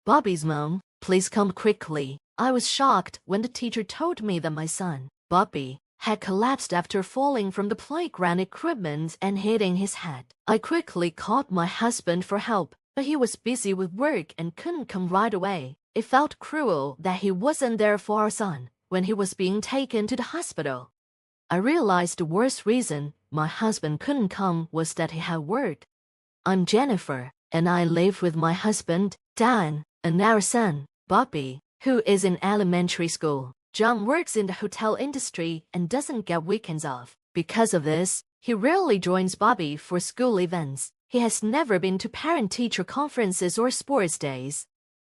Bobby's mom, please come quickly. I was shocked when the teacher told me that my son, Bobby, had collapsed after falling from the playground equipment and hitting his head. I quickly called my husband for help, but he was busy with work and couldn't come right away. It felt cruel that he wasn't there for our son when he was being taken to the hospital. I realized the worst reason my husband couldn't come was that he had work. I'm Jennifer, and I live with my husband, Dan, and our son, Bobby, who is in elementary school. John works in the hotel industry and doesn't get weekends off. Because of this, he rarely joins Bobby for school events. He has never been to parent-teacher conferences or sports days.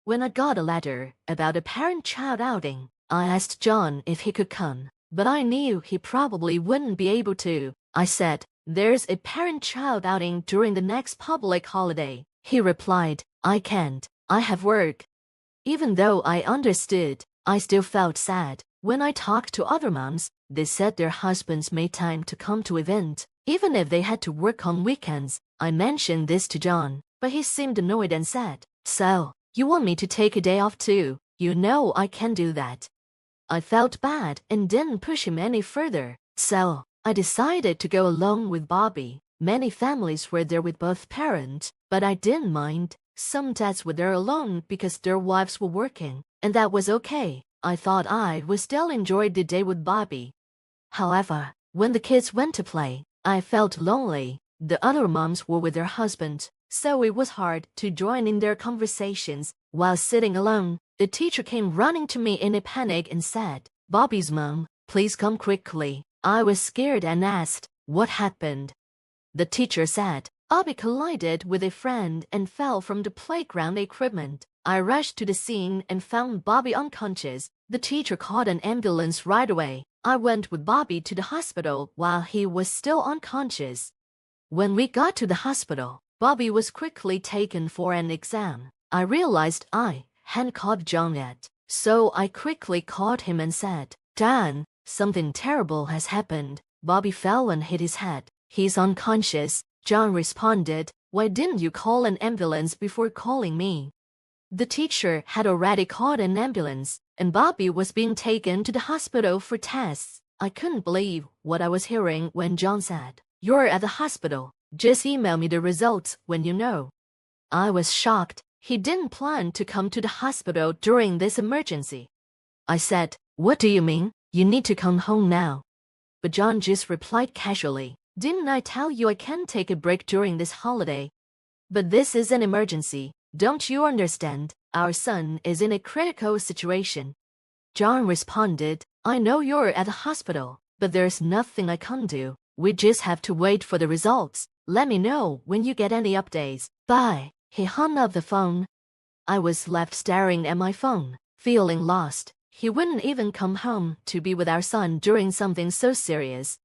When I got a letter about a parent-child outing, I asked John if he could come, but I knew he probably wouldn't be able to. I said, "There's a parent-child outing during the next public holiday." He replied, "I can't. I have work." Even though I understood, I still felt sad. When I talked to other moms, they said their husbands made time to come to event, even if they had to work on weekends. I mentioned this to John, but he seemed annoyed and said, "So, you want me to take a day off too? You know I can't do that." I felt bad and didn't push him any further, so I decided to go along with Bobby. Many families were there with both parents, but I didn't mind. Some dads were there alone because their wives were working, and that was okay. I thought I would still enjoy the day with Bobby. However, when the kids went to play, I felt lonely. The other moms were with their husbands, so it was hard to join in their conversations. While sitting alone, the teacher came running to me in a panic and said, "Bobby's mom, please come quickly." I was scared and asked, "What happened?" The teacher said, "Bobby collided with a friend and fell from the playground equipment." I rushed to the scene and found Bobby unconscious. The teacher called an ambulance right away. I went with Bobby to the hospital while he was still unconscious. When we got to the hospital, Bobby was quickly taken for an exam. I realized I hadn't called John yet, so I quickly called him and said, "Dan, something terrible has happened. Bobby fell and hit his head. He's unconscious." John responded, "Why didn't you call an ambulance before calling me?" The teacher had already called an ambulance, and Bobby was being taken to the hospital for tests. I couldn't believe what I was hearing when John said, "You're at the hospital. Just email me the results when you know." I was shocked. He didn't plan to come to the hospital during this emergency. I said, "What do you mean? You need to come home now." But John just replied casually, "Didn't I tell you I can't take a break during this holiday? But this is an emergency. Don't you understand? Our son is in a critical situation." John responded, "I know you're at the hospital, but there's nothing I can do. We just have to wait for the results. Let me know when you get any updates. Bye." He hung up the phone. I was left staring at my phone, feeling lost. He wouldn't even come home to be with our son during something so serious.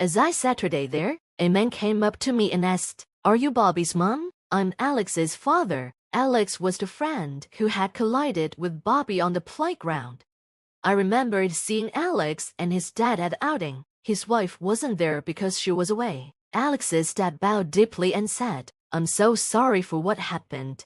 As I sat there, a man came up to me and asked, "Are you Bobby's mom?" "I'm Alex's father." Alex was the friend who had collided with Bobby on the playground. I remembered seeing Alex and his dad at the outing. His wife wasn't there because she was away. Alex's dad bowed deeply and said, "I'm so sorry for what happened."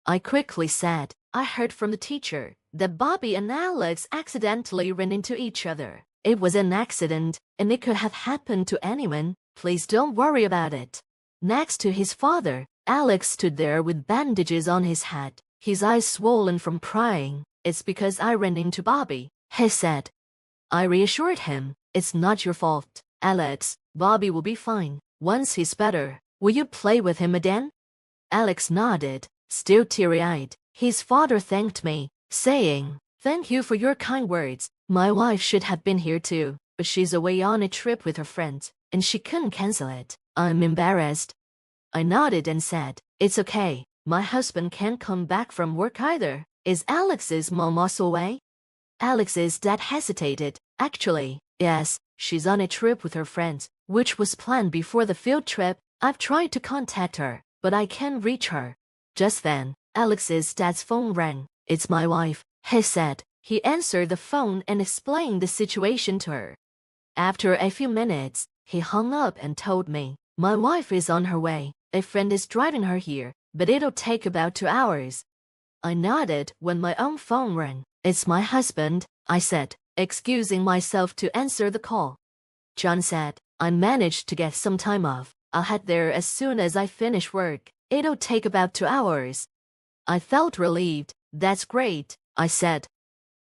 I quickly said, "I heard from the teacher that Bobby and Alex accidentally ran into each other. It was an accident, and it could have happened to anyone. Please don't worry about it." Next to his father, Alex stood there with bandages on his head, his eyes swollen from crying. "It's because I ran into Bobby," he said. I reassured him, "It's not your fault, Alex. Bobby will be fine. Once he's better, will you play with him again?" Alex nodded, still teary-eyed. His father thanked me, saying, "Thank you for your kind words. My wife should have been here too, but she's away on a trip with her friends, and she couldn't cancel it. I'm embarrassed." I nodded and said, "It's okay. My husband can't come back from work either." "Is Alex's mom also away?" Alex's dad hesitated. "Actually, yes, she's on a trip with her friends, which was planned before the field trip. I've tried to contact her, but I can't reach her." Just then, Alex's dad's phone rang. "It's my wife," he said. He answered the phone and explained the situation to her. After a few minutes, he hung up and told me, "My wife is on her way. A friend is driving her here, but it'll take about 2 hours." I nodded when my own phone rang. It's my husband, I said, excusing myself to answer the call. John said, I managed to get some time off. I'll head there as soon as I finish work. It'll take about 2 hours. I felt relieved. That's great, I said.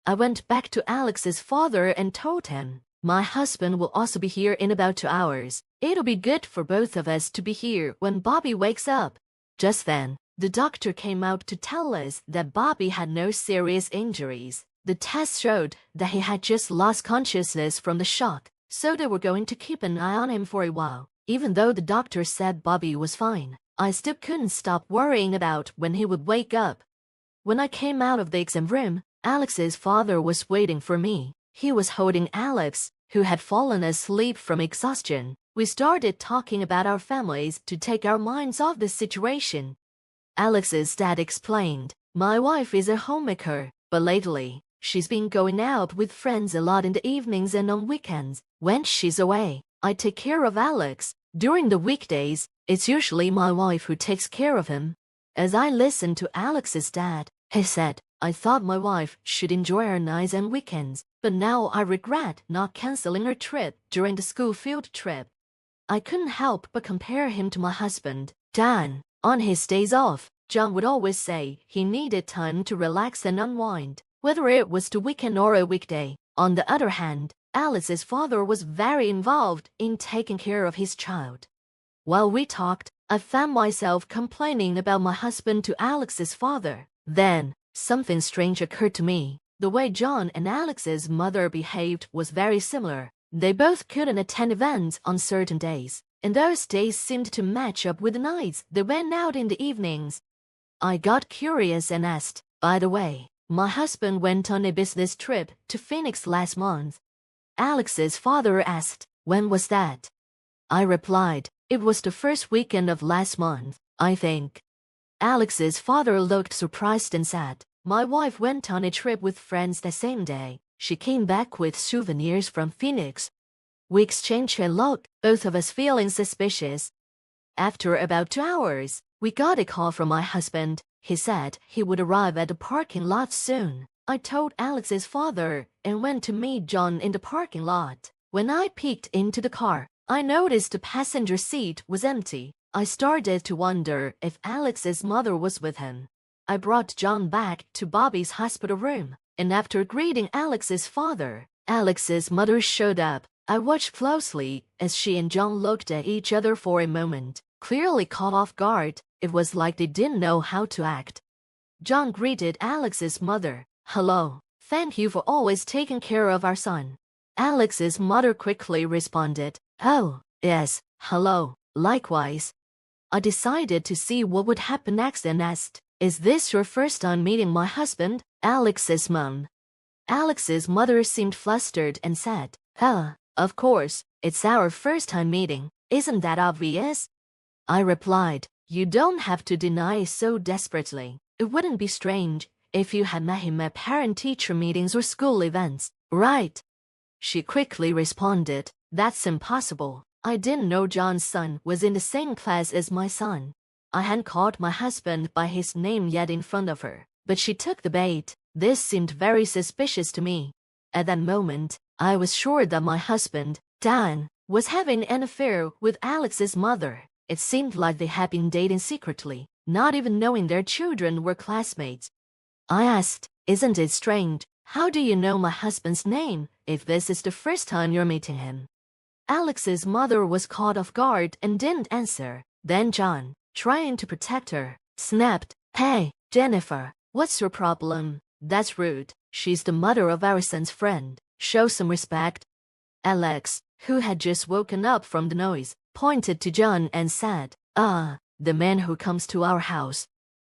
I went back to Alex's father and told him, my husband will also be here in about 2 hours. It'll be good for both of us to be here when Bobby wakes up. Just then, the doctor came out to tell us that Bobby had no serious injuries. The test showed that he had just lost consciousness from the shock, so they were going to keep an eye on him for a while. Even though the doctor said Bobby was fine, I still couldn't stop worrying about when he would wake up. When I came out of the exam room, Alex's father was waiting for me. He was holding Alex, who had fallen asleep from exhaustion. We started talking about our families to take our minds off the situation. Alex's dad explained, my wife is a homemaker, but lately, she's been going out with friends a lot in the evenings and on weekends. When she's away, I take care of Alex. During the weekdays, it's usually my wife who takes care of him. As I listened to Alex's dad, he said, I thought my wife should enjoy her nights and weekends, but now I regret not canceling her trip during the school field trip. I couldn't help but compare him to my husband, Dan. On his days off, John would always say he needed time to relax and unwind, whether it was the weekend or a weekday. On the other hand, Alex's father was very involved in taking care of his child. While we talked, I found myself complaining about my husband to Alex's father. Then, something strange occurred to me. The way John and Alex's mother behaved was very similar. They both couldn't attend events on certain days, and those days seemed to match up with the nights they went out in the evenings. I got curious and asked, by the way, my husband went on a business trip to Phoenix last month. Alex's father asked, when was that? I replied, it was the first weekend of last month, I think. Alex's father looked surprised and said, my wife went on a trip with friends the same day. She came back with souvenirs from Phoenix. We exchanged a look, both of us feeling suspicious. After about 2 hours, we got a call from my husband. He said he would arrive at the parking lot soon. I told Alex's father and went to meet John in the parking lot. When I peeked into the car, I noticed the passenger seat was empty. I started to wonder if Alex's mother was with him. I brought John back to Bobby's hospital room, and after greeting Alex's father, Alex's mother showed up. I watched closely as she and John looked at each other for a moment, clearly caught off guard. It was like they didn't know how to act. John greeted Alex's mother. Hello. Thank you for always taking care of our son. Alex's mother quickly responded. Oh, yes, hello, likewise. I decided to see what would happen next and asked, is this your first time meeting my husband, Alex's mom? Alex's mother seemed flustered and said, of course, it's our first time meeting. Isn't that obvious? I replied, you don't have to deny so desperately. It wouldn't be strange if you had met him at parent-teacher meetings or school events, right? She quickly responded, that's impossible. I didn't know John's son was in the same class as my son. I hadn't called my husband by his name yet in front of her, but she took the bait. This seemed very suspicious to me. At that moment, I was sure that my husband, Dan, was having an affair with Alex's mother. It seemed like they had been dating secretly, not even knowing their children were classmates. I asked, isn't it strange? How do you know my husband's name if this is the first time you're meeting him? Alex's mother was caught off guard and didn't answer. Then John, trying to protect her, snapped, Hey, Jennifer, what's your problem? That's rude. She's the mother of our son's friend. Show some respect. Alex, who had just woken up from the noise, pointed to John and said, the man who comes to our house.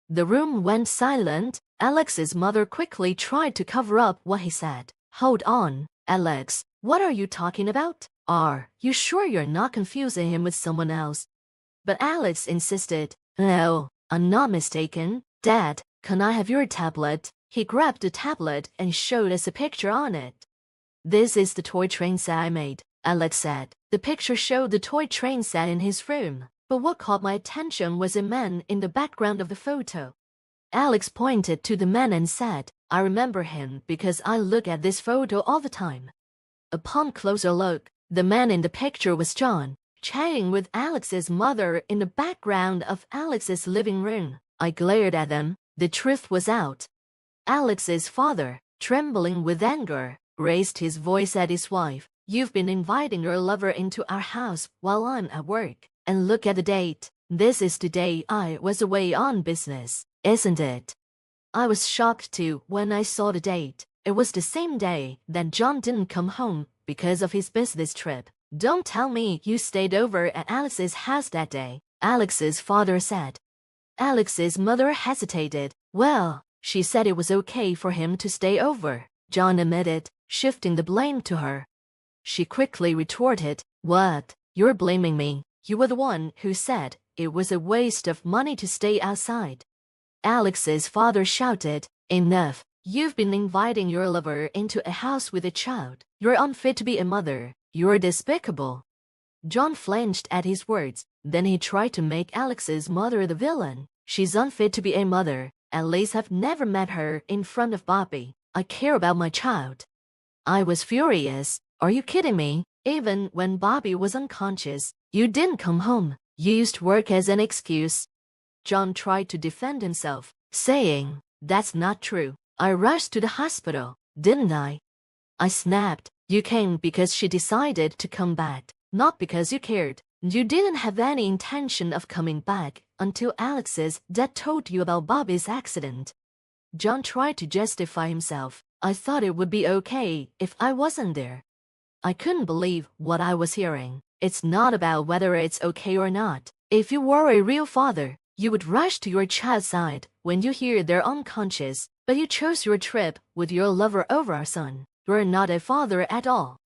The room went silent. Alex's mother quickly tried to cover up what he said. Hold on, Alex, what are you talking about? Are you sure you're not confusing him with someone else? But Alex insisted, No, I'm not mistaken. Dad, can I have your tablet? He grabbed the tablet and showed us a picture on it. This is the toy train set I made, Alex said. The picture showed the toy train set in his room, but what caught my attention was a man in the background of the photo. Alex pointed to the man and said, I remember him because I look at this photo all the time. Upon closer look, the man in the picture was John, chatting with Alex's mother in the background of Alex's living room. I glared at them. The truth was out. Alex's father, trembling with anger, raised his voice at his wife. You've been inviting your lover into our house while I'm at work. And look at the date. This is the day I was away on business, isn't it? I was shocked too when I saw the date. It was the same day that John didn't come home because of his business trip. Don't tell me you stayed over at Alex's house that day, Alex's father said. Alex's mother hesitated. Well, she said it was okay for him to stay over, John admitted, shifting the blame to her. She quickly retorted, What? You're blaming me. You were the one who said it was a waste of money to stay outside. Alex's father shouted, Enough. You've been inviting your lover into a house with a child. You're unfit to be a mother. You're despicable. John flinched at his words. Then he tried to make Alex's mother the villain. She's unfit to be a mother. At least I've never met her in front of Bobby. I care about my child. I was furious. Are you kidding me? Even when Bobby was unconscious, you didn't come home. You used work as an excuse. John tried to defend himself, saying, That's not true. I rushed to the hospital, didn't I? I snapped. You came because she decided to come back, not because you cared. You didn't have any intention of coming back until Alex's dad told you about Bobby's accident. John tried to justify himself. I thought it would be okay if I wasn't there. I couldn't believe what I was hearing. It's not about whether it's okay or not. If you were a real father, you would rush to your child's side when you hear they're unconscious, but you chose your trip with your lover over our son. You're not a father at all.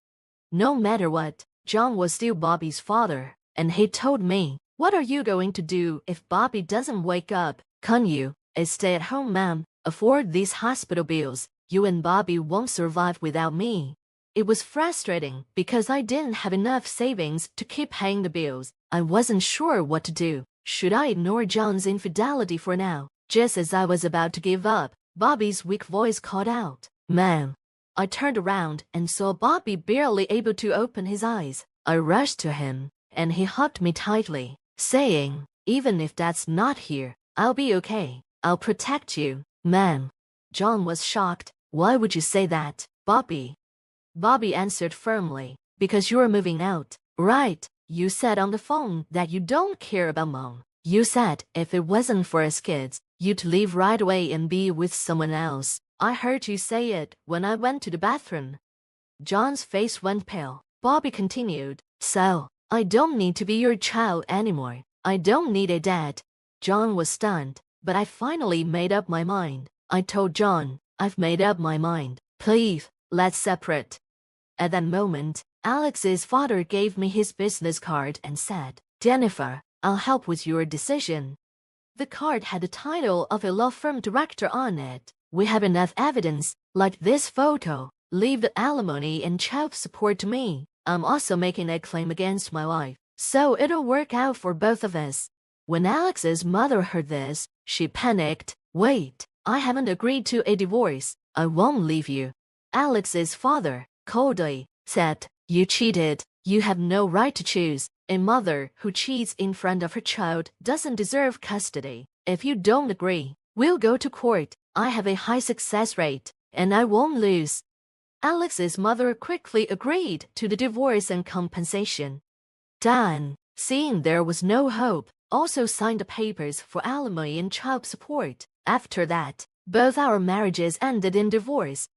No matter what, John was still Bobby's father, and he told me, What are you going to do if Bobby doesn't wake up? Can you, a stay-at-home mom, afford these hospital bills? You and Bobby won't survive without me. It was frustrating because I didn't have enough savings to keep paying the bills. I wasn't sure what to do. Should I ignore John's infidelity for now? Just as I was about to give up, Bobby's weak voice called out, Ma'am. I turned around and saw Bobby barely able to open his eyes. I rushed to him, and he hugged me tightly, saying, Even if Dad's not here, I'll be okay. I'll protect you, ma'am. John was shocked. Why would you say that, Bobby? Bobby answered firmly, Because you're moving out, right? You said on the phone that you don't care about Mom. You said if it wasn't for us kids, you'd leave right away and be with someone else. I heard you say it when I went to the bathroom. John's face went pale. Bobby continued, So, I don't need to be your child anymore. I don't need a dad. John was stunned, but I finally made up my mind. I told John, I've made up my mind. Please, let's separate. At that moment, Alex's father gave me his business card and said, Jennifer, I'll help with your decision. The card had the title of a law firm director on it. We have enough evidence, like this photo. Leave the alimony and child support to me. I'm also making a claim against my wife, so it'll work out for both of us. When Alex's mother heard this, she panicked. Wait, I haven't agreed to a divorce. I won't leave you. Alex's father, coldly, said, You cheated. You have no right to choose. A mother who cheats in front of her child doesn't deserve custody. If you don't agree, we'll go to court. I have a high success rate, and I won't lose. Alex's mother quickly agreed to the divorce and compensation. Dan, seeing there was no hope, also signed the papers for alimony and child support. After that, both our marriages ended in divorce.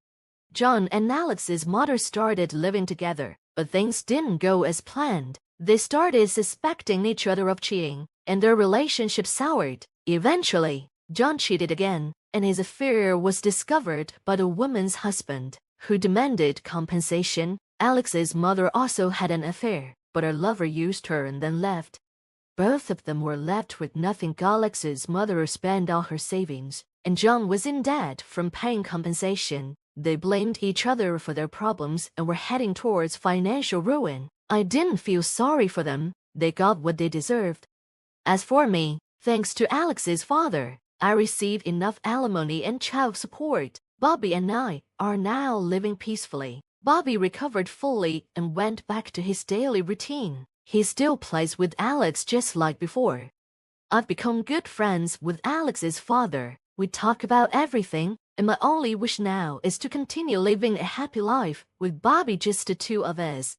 John and Alex's mother started living together, but things didn't go as planned. They started suspecting each other of cheating, and their relationship soured. Eventually, John cheated again, and his affair was discovered by the woman's husband, who demanded compensation. Alex's mother also had an affair, but her lover used her and then left. Both of them were left with nothing. Alex's mother spent all her savings, and John was in debt from paying compensation. They blamed each other for their problems and were heading towards financial ruin. I didn't feel sorry for them. They got what they deserved. As for me, thanks to Alex's father, I received enough alimony and child support. Bobby and I are now living peacefully. Bobby recovered fully and went back to his daily routine. He still plays with Alex just like before. I've become good friends with Alex's father. We talk about everything, and my only wish now is to continue living a happy life with Bobby, just the two of us.